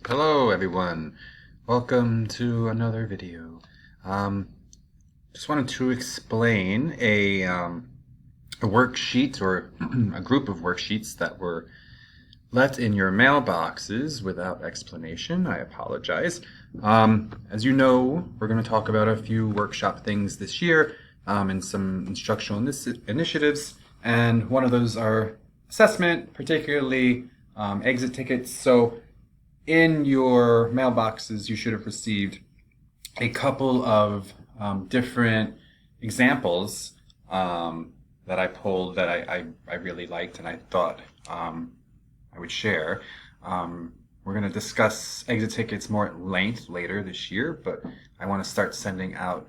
Hello everyone, welcome to another video. Just wanted to explain a worksheet or a group of worksheets that were left in your mailboxes without explanation. I apologize. As you know, we're going to talk about a few workshop things this year and some instructional initiatives, and one of those are assessment, particularly exit tickets. So in your mailboxes, you should have received a couple of different examples that I pulled that I really liked and I thought I would share. We're going to discuss exit tickets more at length later this year, but I want to start sending out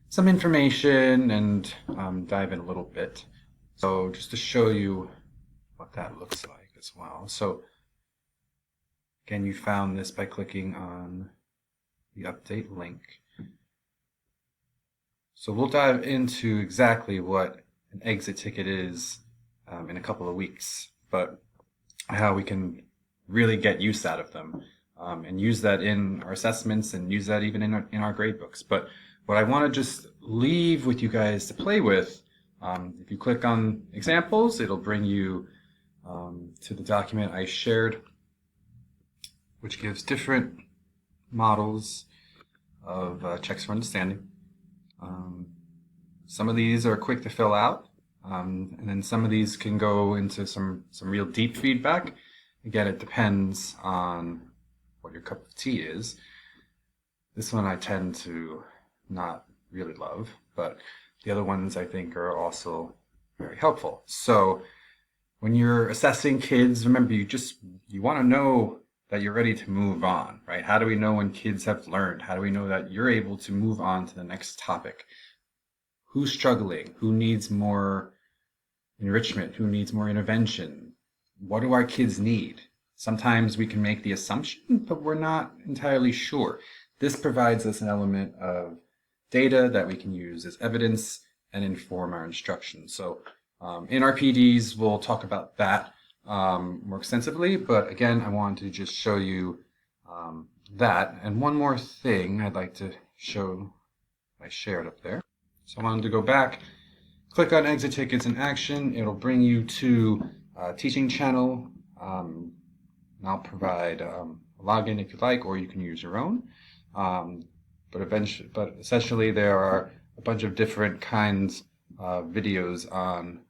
some information and dive in a little bit. So just to show you what that looks like as well. So again, you found this by clicking on the update link. So we'll dive into exactly what an exit ticket is in a couple of weeks, but how we can really get use out of them and use that in our assessments and use that even in our grade books. But what I want to just leave with you guys to play with, if you click on examples, it'll bring you to the document I shared, which gives different models of checks for understanding. Some of these are quick to fill out, and then some of these can go into some real deep feedback. Again, it depends on what your cup of tea is. This one I tend to not really love, but the other ones I think are also very helpful. So when you're assessing kids, remember you want to know that you're ready to move on, right? How do we know when kids have learned? How do we know that you're able to move on to the next topic? Who's struggling? Who needs more enrichment? Who needs more intervention? What do our kids need? Sometimes we can make the assumption, but we're not entirely sure. This provides us an element of data that we can use as evidence and inform our instruction. So in our PDs, we'll talk about that more extensively, but again, I wanted to just show you that. And one more thing I'd like to show, I shared up there. So I wanted to go back, click on exit tickets in action. It'll bring you to a teaching channel. And I'll provide a login if you like, or you can use your own. But essentially there are a bunch of different kinds of videos on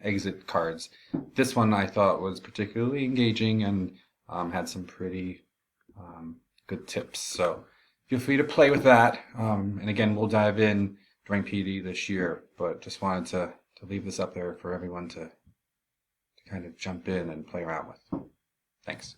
exit cards. This one I thought was particularly engaging and had some pretty good tips. So feel free to play with that. And again, we'll dive in during PD this year, but just wanted to leave this up there for everyone to kind of jump in and play around with. Thanks.